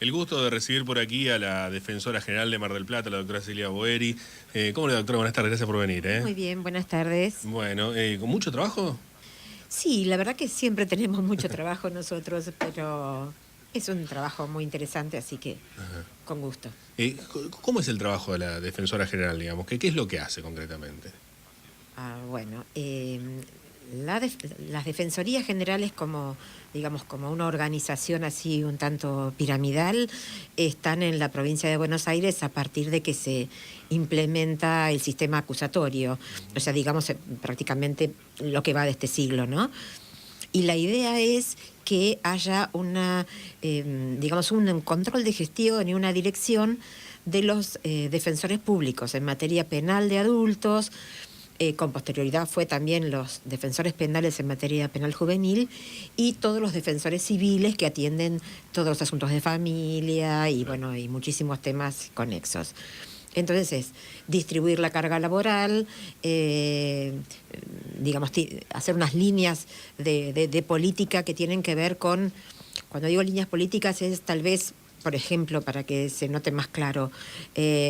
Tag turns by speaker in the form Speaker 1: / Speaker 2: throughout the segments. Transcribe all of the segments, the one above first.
Speaker 1: El gusto de recibir por aquí a la Defensora General de Mar del Plata, la doctora Celia Boeri. ¿Cómo le va, doctora? Buenas tardes, gracias por venir.
Speaker 2: Muy bien, buenas tardes.
Speaker 1: Bueno, ¿con mucho trabajo?
Speaker 2: Sí, la verdad que siempre tenemos mucho trabajo nosotros, pero es un trabajo muy interesante, así que con gusto.
Speaker 1: ¿Cómo es el trabajo de la Defensora General, digamos? ¿Qué es lo que hace concretamente?
Speaker 2: Bueno, las defensorías generales como, digamos, como una organización así un tanto piramidal, están en la provincia de Buenos Aires a partir de que se implementa el sistema acusatorio, o sea, digamos, prácticamente lo que va de este siglo, ¿no? Y la idea es que haya digamos, un control de gestión y una dirección de los defensores públicos en materia penal de adultos. Con posterioridad fue también los defensores penales en materia penal juvenil y todos los defensores civiles que atienden todos los asuntos de familia y, bueno, y muchísimos temas conexos. Entonces es distribuir la carga laboral, digamos, hacer unas líneas de política que tienen que ver con, cuando digo líneas políticas es tal vez, por ejemplo, para que se note más claro,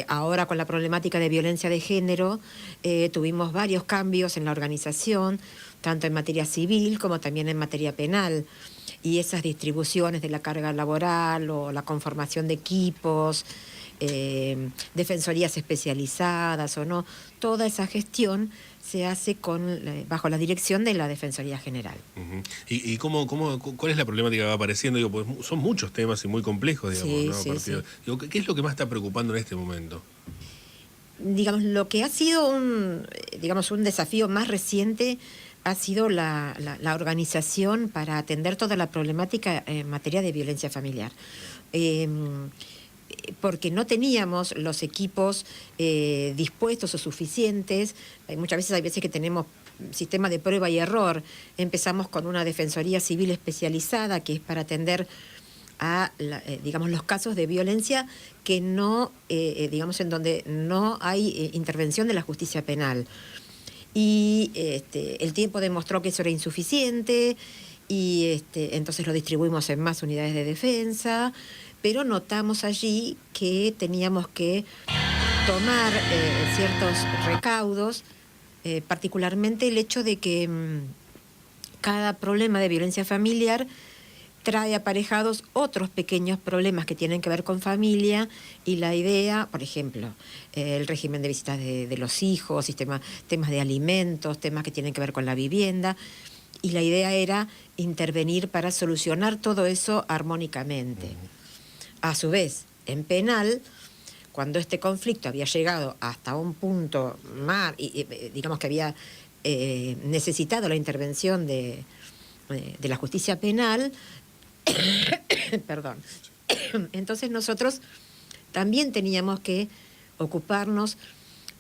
Speaker 2: ahora con la problemática de violencia de género tuvimos varios cambios en la organización, tanto en materia civil como también en materia penal. Y esas distribuciones de la carga laboral o la conformación de equipos, defensorías especializadas o no, toda esa gestión se hace bajo la dirección de la Defensoría General.
Speaker 1: ¿Y cuál es la problemática que va apareciendo? Digo, pues son muchos temas y muy complejos, digamos,
Speaker 2: Sí,
Speaker 1: ¿no?
Speaker 2: sí, sí.
Speaker 1: Digo, ¿qué es lo que más está preocupando en este momento?
Speaker 2: Digamos, lo que ha sido digamos, un desafío más reciente ha sido la organización para atender toda la problemática en materia de violencia familiar. Porque no teníamos los equipos dispuestos o suficientes. Muchas veces hay veces que tenemos sistema de prueba y error. Empezamos con una defensoría civil especializada que es para atender a digamos, los casos de violencia que no, digamos, en donde no hay intervención de la justicia penal. Y el tiempo demostró que eso era insuficiente y entonces lo distribuimos en más unidades de defensa, pero notamos allí que teníamos que tomar ciertos recaudos, particularmente el hecho de que cada problema de violencia familiar trae aparejados otros pequeños problemas que tienen que ver con familia y la idea, por ejemplo, el régimen de visitas de los hijos, temas de alimentos, temas que tienen que ver con la vivienda, y la idea era intervenir para solucionar todo eso armónicamente. A su vez, en penal, cuando este conflicto había llegado hasta un punto más, digamos que había necesitado la intervención de la justicia penal, perdón, entonces nosotros también teníamos que ocuparnos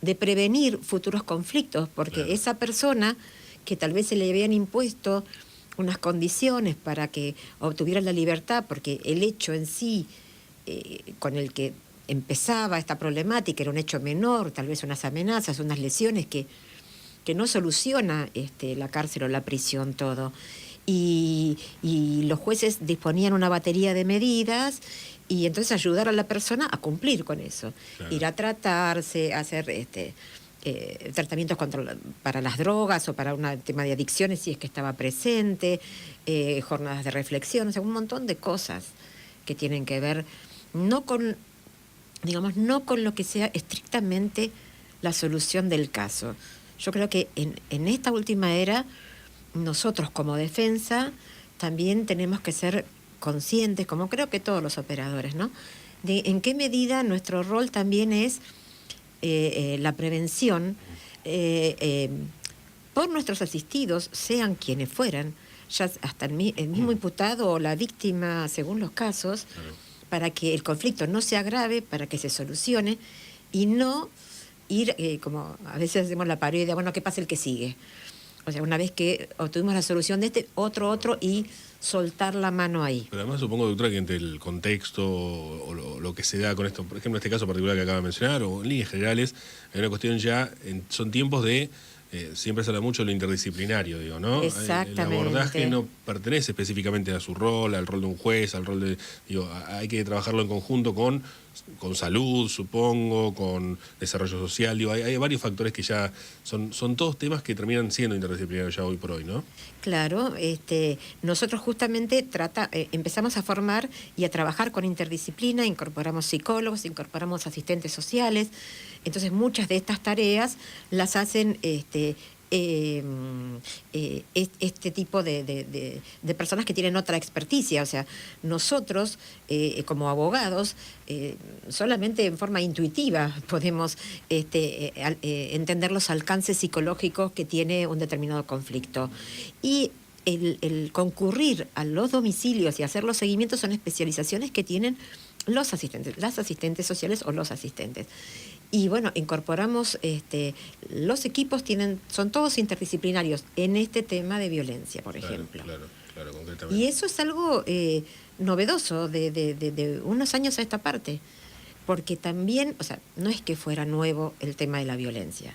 Speaker 2: de prevenir futuros conflictos, porque esa persona que tal vez se le habían impuesto unas condiciones para que obtuviera la libertad, porque el hecho en sí con el que empezaba esta problemática era un hecho menor, tal vez unas amenazas, unas lesiones que no soluciona la cárcel o la prisión todo. Y los jueces disponían una batería de medidas y entonces ayudar a la persona a cumplir con eso. Claro. Ir a tratarse, hacer tratamientos para las drogas o para un tema de adicciones si es que estaba presente, jornadas de reflexión, o sea, un montón de cosas que tienen que ver no con lo que sea estrictamente la solución del caso. Yo creo que en esta última era nosotros como defensa también tenemos que ser conscientes, como creo que todos los operadores, ¿no?, de en qué medida nuestro rol también es la prevención por nuestros asistidos, sean quienes fueran, ya hasta el mismo imputado o la víctima, según los casos, para que el conflicto no se agrave, para que se solucione y no ir, como a veces hacemos la parodia, bueno, que pase el que sigue. O sea, una vez que obtuvimos la solución de otro y soltar la mano ahí.
Speaker 1: Pero además supongo, doctora, que entre el contexto o lo que se da con esto, por ejemplo, este caso particular que acaba de mencionar, o en líneas generales, hay una cuestión ya, son tiempos de siempre se habla mucho de lo interdisciplinario, digo, ¿no?
Speaker 2: Exactamente.
Speaker 1: El abordaje no pertenece específicamente a su rol, al rol de un juez, al rol de... Digo, hay que trabajarlo en conjunto con salud, supongo, con desarrollo social, digo, hay varios factores que ya son todos temas que terminan siendo interdisciplinarios ya hoy por hoy, ¿no?
Speaker 2: Claro, nosotros justamente empezamos a formar y a trabajar con interdisciplina, incorporamos psicólogos, incorporamos asistentes sociales, entonces muchas de estas tareas las hacen este tipo de personas que tienen otra experticia. O sea, nosotros como abogados solamente en forma intuitiva podemos entender los alcances psicológicos que tiene un determinado conflicto. Y el concurrir a los domicilios y hacer los seguimientos son especializaciones que tienen los asistentes, las asistentes sociales o los asistentes. Y bueno, incorporamos, los equipos son todos interdisciplinarios en este tema de violencia, por ejemplo.
Speaker 1: Claro, concretamente.
Speaker 2: Y eso es algo novedoso de unos años a esta parte, porque también, o sea, no es que fuera nuevo el tema de la violencia.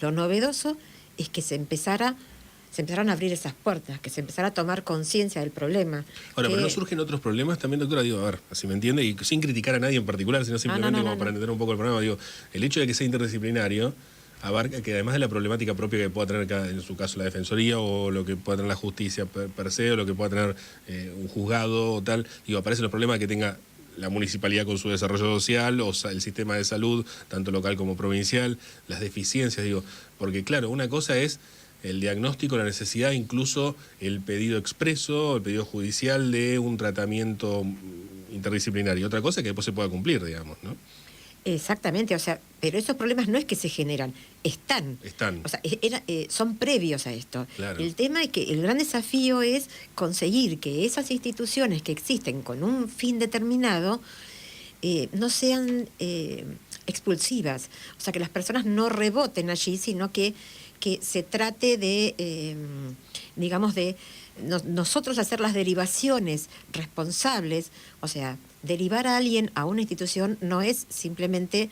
Speaker 2: Lo novedoso es que se empezaron a abrir esas puertas, que se empezara a tomar conciencia del problema.
Speaker 1: Ahora, pero no surgen otros problemas también, doctora, digo, a ver, si me entiende, y sin criticar a nadie en particular, sino simplemente como para entender un poco el problema, digo, el hecho de que sea interdisciplinario abarca que además de la problemática propia que pueda tener, en su caso, la Defensoría, o lo que pueda tener la justicia per se, o lo que pueda tener un juzgado o tal, digo, aparecen los problemas que tenga la municipalidad con su desarrollo social, o el sistema de salud, tanto local como provincial, las deficiencias, digo, porque claro, una cosa es el diagnóstico, la necesidad, incluso el pedido expreso, el pedido judicial de un tratamiento interdisciplinario. Otra cosa es que después se pueda cumplir, digamos, ¿no?
Speaker 2: Exactamente, o sea, pero esos problemas no es que se generan, están. O sea, son previos a esto.
Speaker 1: Claro.
Speaker 2: El tema es que el gran desafío es conseguir que esas instituciones que existen con un fin determinado no sean expulsivas. O sea, que las personas no reboten allí, sino que se trate de, digamos, de nosotros hacer las derivaciones responsables. O sea, derivar a alguien a una institución no es simplemente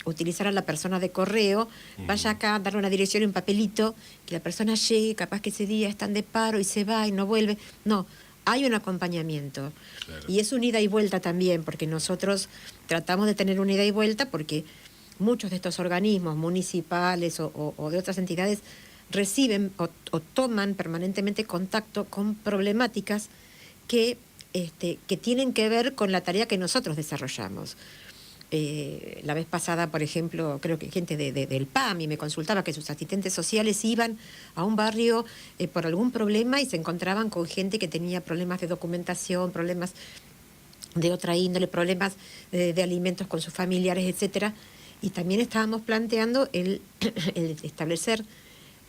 Speaker 2: utilizar a la persona de correo, vaya acá, darle una dirección y un papelito, que la persona llegue, capaz que ese día están de paro y se va y no vuelve. No, hay un acompañamiento. Claro. Y es un ida y vuelta también, porque nosotros tratamos de tener un ida y vuelta porque muchos de estos organismos municipales o de otras entidades reciben o toman permanentemente contacto con problemáticas que tienen que ver con la tarea que nosotros desarrollamos. La vez pasada, por ejemplo, creo que gente del PAMI me consultaba que sus asistentes sociales iban a un barrio por algún problema y se encontraban con gente que tenía problemas de documentación, problemas de otra índole, problemas de alimentos con sus familiares, etcétera. Y también estábamos planteando el establecer,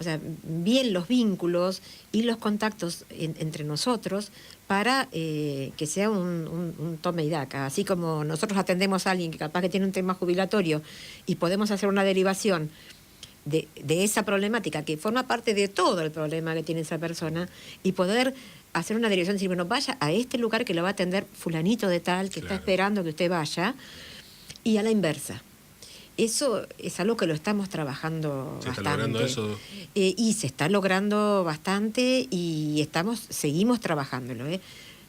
Speaker 2: o sea, bien los vínculos y los contactos entre nosotros para que sea un toma y daca. Así como nosotros atendemos a alguien que capaz que tiene un tema jubilatorio y podemos hacer una derivación de esa problemática que forma parte de todo el problema que tiene esa persona y poder hacer una derivación y decir, bueno, vaya a este lugar que lo va a atender fulanito de tal, que está esperando que usted vaya, y a la inversa. Eso es algo que lo estamos trabajando bastante. ¿Se está logrando eso? Y se está logrando bastante y seguimos trabajándolo.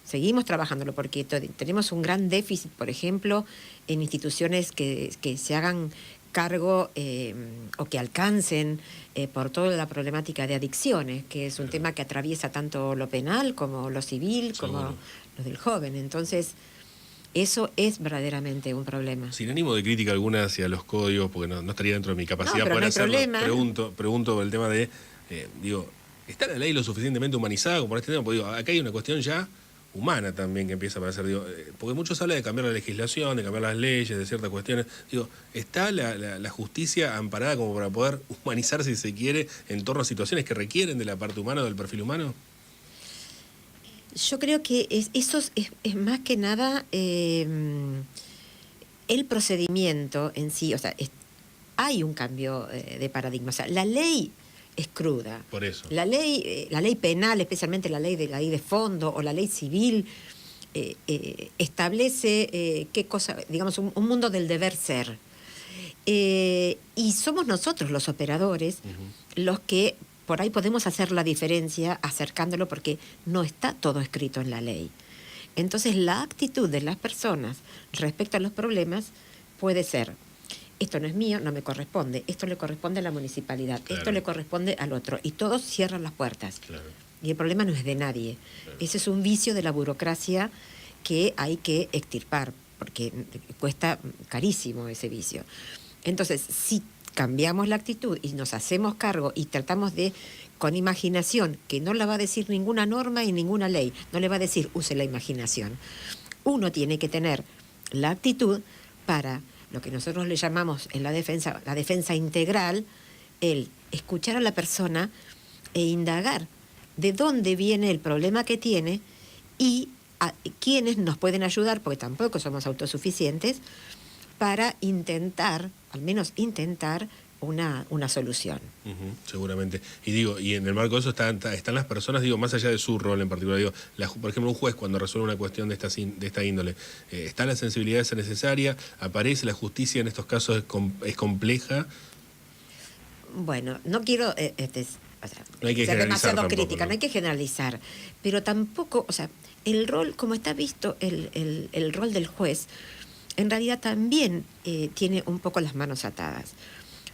Speaker 2: Seguimos trabajándolo porque tenemos un gran déficit, por ejemplo, en instituciones que se hagan cargo o que alcancen por toda la problemática de adicciones, que es un tema que atraviesa tanto lo penal como lo civil, como lo del joven. Entonces, eso es verdaderamente un problema.
Speaker 1: Sin ánimo de crítica alguna hacia los códigos, porque no estaría dentro de mi capacidad poder hacerlo. Pregunto el tema de, ¿está la ley lo suficientemente humanizada como por este tema? Porque digo, acá hay una cuestión ya humana también que empieza a aparecer, porque muchos hablan de cambiar la legislación, de cambiar las leyes, de ciertas cuestiones. ¿Está la justicia amparada como para poder humanizar, si se quiere, en torno a situaciones que requieren de la parte humana o del perfil humano?
Speaker 2: Yo creo que eso es más que nada el procedimiento en sí. O sea, hay un cambio de paradigma. O sea, la ley es cruda.
Speaker 1: Por eso.
Speaker 2: La ley penal, especialmente la ley de fondo o la ley civil, establece qué cosa, digamos, un mundo del deber ser. Y somos nosotros los operadores los que por ahí podemos hacer la diferencia acercándolo, porque no está todo escrito en la ley. Entonces la actitud de las personas respecto a los problemas puede ser: esto no es mío, no me corresponde, esto le corresponde a la municipalidad,
Speaker 1: claro,
Speaker 2: esto le corresponde al otro, y todos cierran las puertas.
Speaker 1: Claro.
Speaker 2: Y el problema no es de nadie.
Speaker 1: Claro.
Speaker 2: Ese es un vicio de la burocracia que hay que extirpar, porque cuesta carísimo ese vicio. Entonces, si cambiamos la actitud y nos hacemos cargo y tratamos de, con imaginación, que no la va a decir ninguna norma y ninguna ley, no le va a decir use la imaginación. Uno tiene que tener la actitud para lo que nosotros le llamamos en la defensa integral, el escuchar a la persona e indagar de dónde viene el problema que tiene y a quiénes nos pueden ayudar, porque tampoco somos autosuficientes, para intentar, al menos intentar, una solución.
Speaker 1: Seguramente. Y digo, y en el marco de eso están las personas, digo, más allá de su rol en particular, digo, por ejemplo, un juez cuando resuelve una cuestión de esta índole, ¿está la sensibilidad esa necesaria? ¿Aparece la justicia en estos casos? ¿Es compleja?
Speaker 2: Bueno, no quiero
Speaker 1: no hay que
Speaker 2: ser demasiado
Speaker 1: tampoco,
Speaker 2: crítica,
Speaker 1: ¿no?
Speaker 2: no hay que generalizar, pero tampoco, o sea, el rol, como está visto el rol del juez, en realidad también tiene un poco las manos atadas.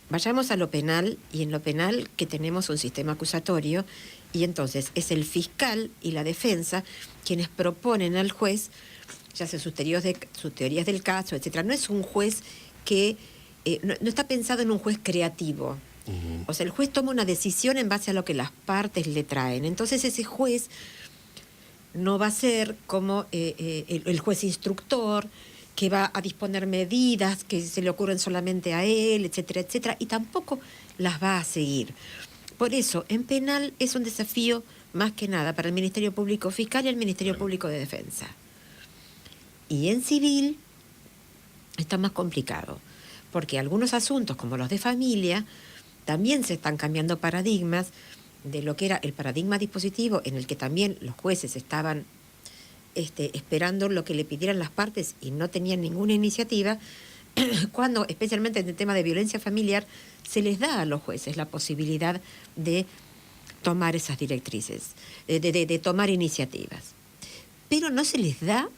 Speaker 2: Vayamos a lo penal, y en lo penal que tenemos un sistema acusatorio, y entonces es el fiscal y la defensa quienes proponen al juez, ya sea sus teorías del caso, etcétera. No es un juez que, no está pensado en un juez creativo. O sea, el juez toma una decisión en base a lo que las partes le traen. Entonces ese juez no va a ser como el juez instructor, que va a disponer medidas que se le ocurren solamente a él, etcétera, etcétera, y tampoco las va a seguir. Por eso, en penal es un desafío más que nada para el Ministerio Público Fiscal y el Ministerio Público de Defensa. Y en civil está más complicado, porque algunos asuntos, como los de familia, también se están cambiando paradigmas de lo que era el paradigma dispositivo, en el que también los jueces estaban esperando lo que le pidieran las partes y no tenían ninguna iniciativa, cuando, especialmente en el tema de violencia familiar, se les da a los jueces la posibilidad de tomar esas directrices, de tomar iniciativas. Pero no se les da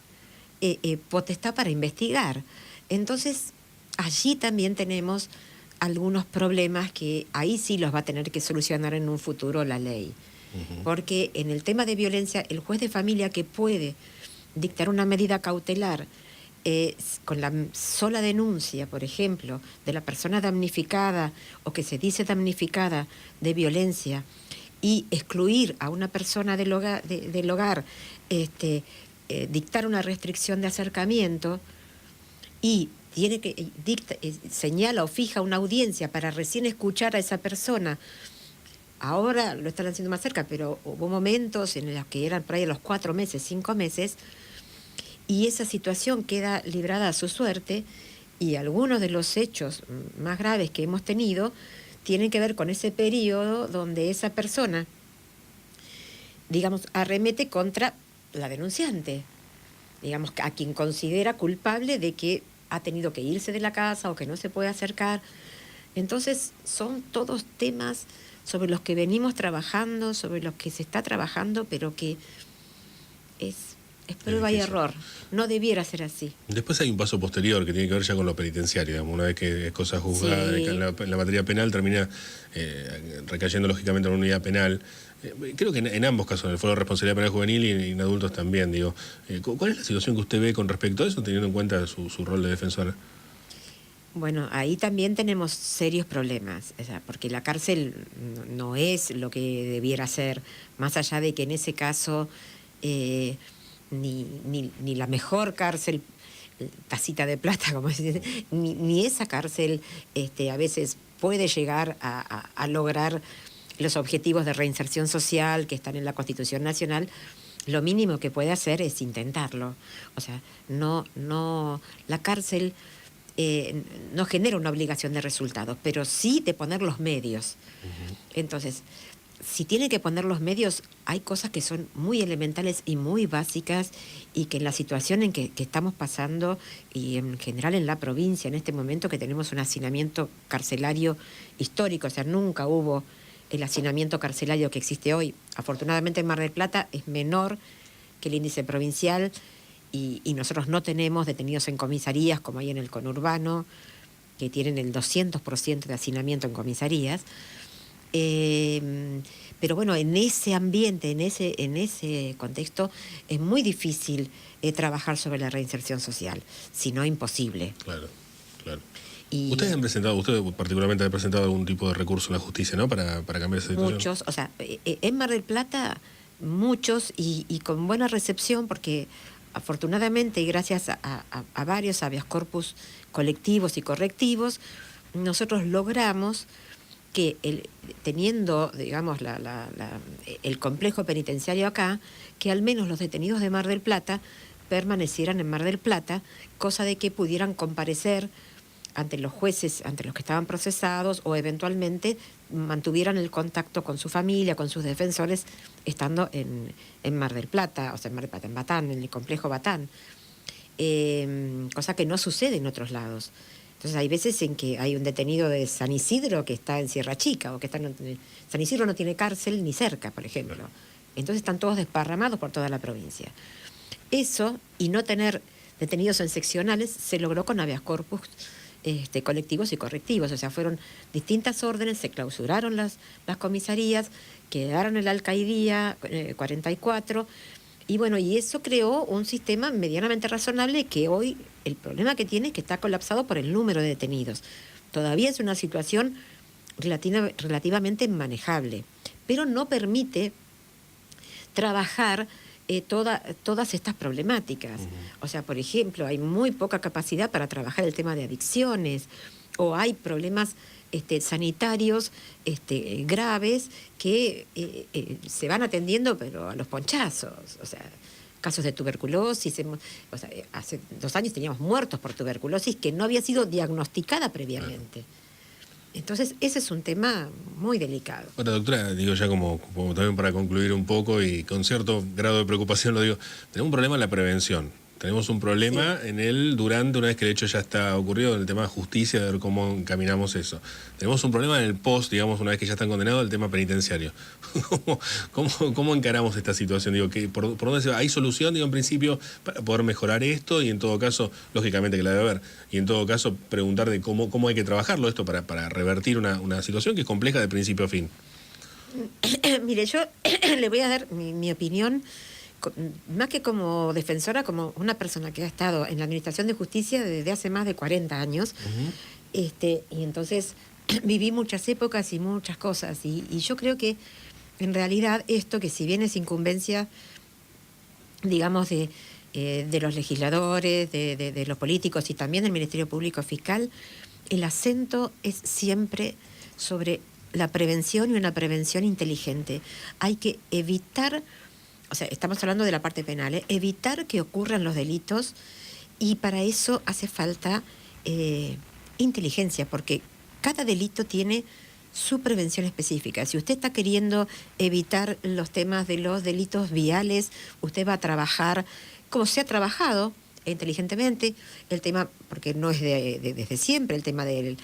Speaker 2: potestad para investigar. Entonces, allí también tenemos algunos problemas que ahí sí los va a tener que solucionar en un futuro la ley. Porque en el tema de violencia, el juez de familia que puede dictar una medida cautelar con la sola denuncia, por ejemplo, de la persona damnificada o que se dice damnificada de violencia, y excluir a una persona del hogar, dictar una restricción de acercamiento, y tiene que señala o fija una audiencia para recién escuchar a esa persona. Ahora lo están haciendo más cerca, pero hubo momentos en los que eran por ahí a los 4 meses, 5 meses, y esa situación queda librada a su suerte, y algunos de los hechos más graves que hemos tenido tienen que ver con ese periodo donde esa persona, digamos, arremete contra la denunciante, digamos, a quien considera culpable de que ha tenido que irse de la casa o que no se puede acercar. Entonces son todos temas sobre los que venimos trabajando, sobre los que se está trabajando, pero que es prueba y error. No debiera ser así.
Speaker 1: Después hay un paso posterior que tiene que ver ya con lo penitenciario, digamos. Una vez que es cosa juzgada,
Speaker 2: Sí.
Speaker 1: en la materia penal termina recayendo lógicamente en una unidad penal. Creo que en ambos casos, en el Foro de Responsabilidad Penal Juvenil y en adultos también, digo. ¿Cuál es la situación que usted ve con respecto a eso, teniendo en cuenta su rol de defensora?
Speaker 2: Bueno, ahí también tenemos serios problemas, o sea, porque la cárcel no es lo que debiera ser, más allá de que en ese caso ni la mejor cárcel, tacita de plata, como se dice, ni esa cárcel a veces puede llegar a lograr los objetivos de reinserción social que están en la Constitución Nacional. Lo mínimo que puede hacer es intentarlo. O sea, la cárcel no genera una obligación de resultados, pero sí de poner los medios. Entonces, si tiene que poner los medios, hay cosas que son muy elementales y muy básicas y que en la situación en que estamos pasando y en general en la provincia en este momento que tenemos un hacinamiento carcelario histórico, o sea, nunca hubo el hacinamiento carcelario que existe hoy. Afortunadamente en Mar del Plata es menor que el índice provincial y nosotros no tenemos detenidos en comisarías como hay en el conurbano, que tienen el 200% de hacinamiento en comisarías. Pero bueno, en ese ambiente, en ese contexto, es muy difícil trabajar sobre la reinserción social, si no imposible.
Speaker 1: Claro, claro.
Speaker 2: Y
Speaker 1: usted particularmente ha presentado algún tipo de recurso en la justicia, ¿no? Para cambiar esa situación.
Speaker 2: Muchos, o sea, en Mar del Plata, muchos y con buena recepción, porque afortunadamente y gracias a varios habeas corpus colectivos y correctivos, nosotros logramos que teniendo, digamos, el complejo penitenciario acá, que al menos los detenidos de Mar del Plata permanecieran en Mar del Plata, cosa de que pudieran comparecer ante los jueces, ante los que estaban procesados, o eventualmente mantuvieran el contacto con su familia, con sus defensores, estando en Mar del Plata, o sea, en Mar del Plata, en Batán, en el complejo Batán, cosa que no sucede en otros lados. Entonces hay veces en que hay un detenido de San Isidro que está en Sierra Chica, o que está San Isidro no tiene cárcel ni cerca, por ejemplo. Entonces están todos desparramados por toda la provincia. Eso, y no tener detenidos en seccionales, se logró con habeas corpus colectivos y correctivos. O sea, fueron distintas órdenes, se clausuraron las comisarías, quedaron en la alcaidía 44. Y bueno, y eso creó un sistema medianamente razonable que hoy el problema que tiene es que está colapsado por el número de detenidos. Todavía es una situación relativamente manejable, pero no permite trabajar todas estas problemáticas. O sea, por ejemplo, hay muy poca capacidad para trabajar el tema de adicciones, o hay problemas sanitarios graves que se van atendiendo pero a los ponchazos, o sea, casos de tuberculosis, o sea, hace 2 años teníamos muertos por tuberculosis que no había sido diagnosticada previamente. Entonces, ese es un tema muy delicado.
Speaker 1: Bueno, doctora, digo ya como también para concluir un poco y con cierto grado de preocupación lo digo, tenemos un problema en la prevención. Tenemos un problema en durante, una vez que el hecho ya está ocurrido, en el tema de justicia, de ver cómo encaminamos eso. Tenemos un problema en el post, digamos, una vez que ya están condenados, el tema penitenciario. ¿Cómo encaramos esta situación? Digo, ¿por dónde se va? ¿Hay solución, digo, en principio, para poder mejorar esto? Y en todo caso, lógicamente que la debe haber, y en todo caso, preguntar de cómo hay que trabajarlo esto para revertir una situación que es compleja de principio a fin.
Speaker 2: Mire, yo le voy a dar mi opinión, más que como defensora, como una persona que ha estado en la Administración de Justicia desde hace más de 40 años, y entonces viví muchas épocas y muchas cosas, y yo creo que en realidad esto, que si bien es incumbencia, digamos, de los legisladores, de los políticos y también del Ministerio Público Fiscal, el acento es siempre sobre la prevención y una prevención inteligente. Hay que evitar, o sea, estamos hablando de la parte penal, evitar que ocurran los delitos, y para eso hace falta inteligencia, porque cada delito tiene su prevención específica. Si usted está queriendo evitar los temas de los delitos viales, usted va a trabajar como se ha trabajado inteligentemente, el tema, porque no es desde siempre, el tema de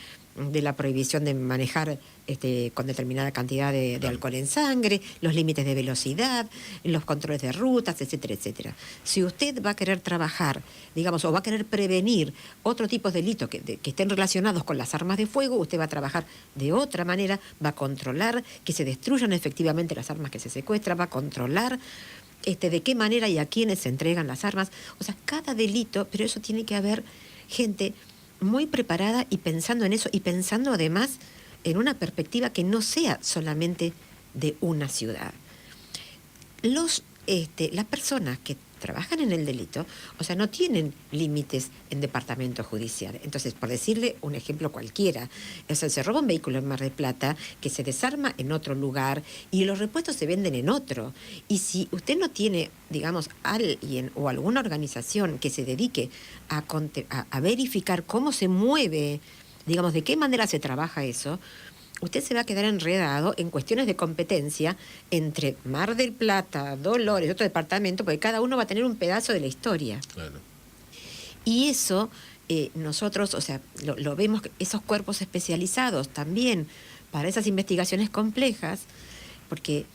Speaker 2: la prohibición de manejar con determinada cantidad de alcohol en sangre, los límites de velocidad, los controles de rutas, etcétera, etcétera. Si usted va a querer trabajar, digamos, o va a querer prevenir otro tipo de delitos que estén relacionados con las armas de fuego, usted va a trabajar de otra manera, va a controlar que se destruyan efectivamente las armas que se secuestran, va a controlar de qué manera y a quiénes se entregan las armas. O sea, cada delito, pero eso tiene que haber gente muy preparada y pensando en eso, y pensando además en una perspectiva que no sea solamente de una ciudad. Las personas que trabajan en el delito, o sea, no tienen límites en departamento judicial. Entonces, por decirle un ejemplo cualquiera, o sea, se roba un vehículo en Mar del Plata, que se desarma en otro lugar y los repuestos se venden en otro. Y si usted no tiene, digamos, alguien o alguna organización que se dedique a verificar cómo se mueve, digamos, de qué manera se trabaja eso, usted se va a quedar enredado en cuestiones de competencia entre Mar del Plata, Dolores, otro departamento, porque cada uno va a tener un pedazo de la historia.
Speaker 1: Claro.
Speaker 2: Y eso nosotros, o sea, lo vemos, esos cuerpos especializados también para esas investigaciones complejas, porque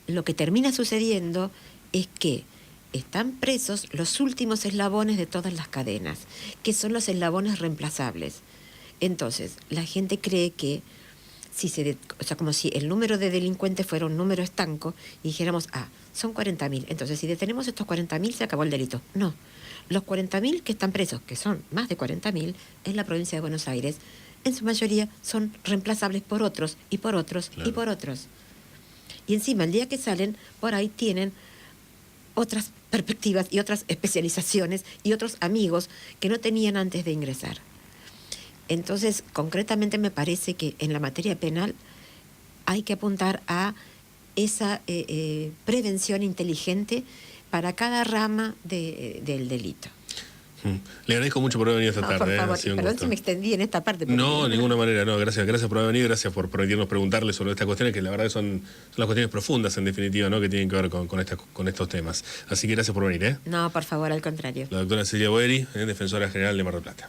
Speaker 2: lo que termina sucediendo es que están presos los últimos eslabones de todas las cadenas, que son los eslabones reemplazables. Entonces, la gente cree que o sea, como si el número de delincuentes fuera un número estanco y dijéramos, son 40.000. Entonces, si detenemos estos 40.000, se acabó el delito. No. Los 40.000 que están presos, que son más de 40.000 en la provincia de Buenos Aires, en su mayoría son reemplazables por otros y por otros y por otros. Y encima, el día que salen, por ahí tienen otras perspectivas y otras especializaciones y otros amigos que no tenían antes de ingresar. Entonces, concretamente me parece que en la materia penal hay que apuntar a esa prevención inteligente para cada rama del delito.
Speaker 1: Le agradezco mucho por haber venido esta tarde.
Speaker 2: Por favor, perdón si me extendí en esta parte.
Speaker 1: No, de ninguna manera, no. Gracias por haber venido, gracias por permitirnos preguntarle sobre estas cuestiones, que la verdad son las cuestiones profundas, en definitiva, ¿no?, que tienen que ver con estos temas. Así que gracias por venir.
Speaker 2: No, por favor, al contrario.
Speaker 1: La doctora Cecilia Boeri, defensora general de Mar del Plata.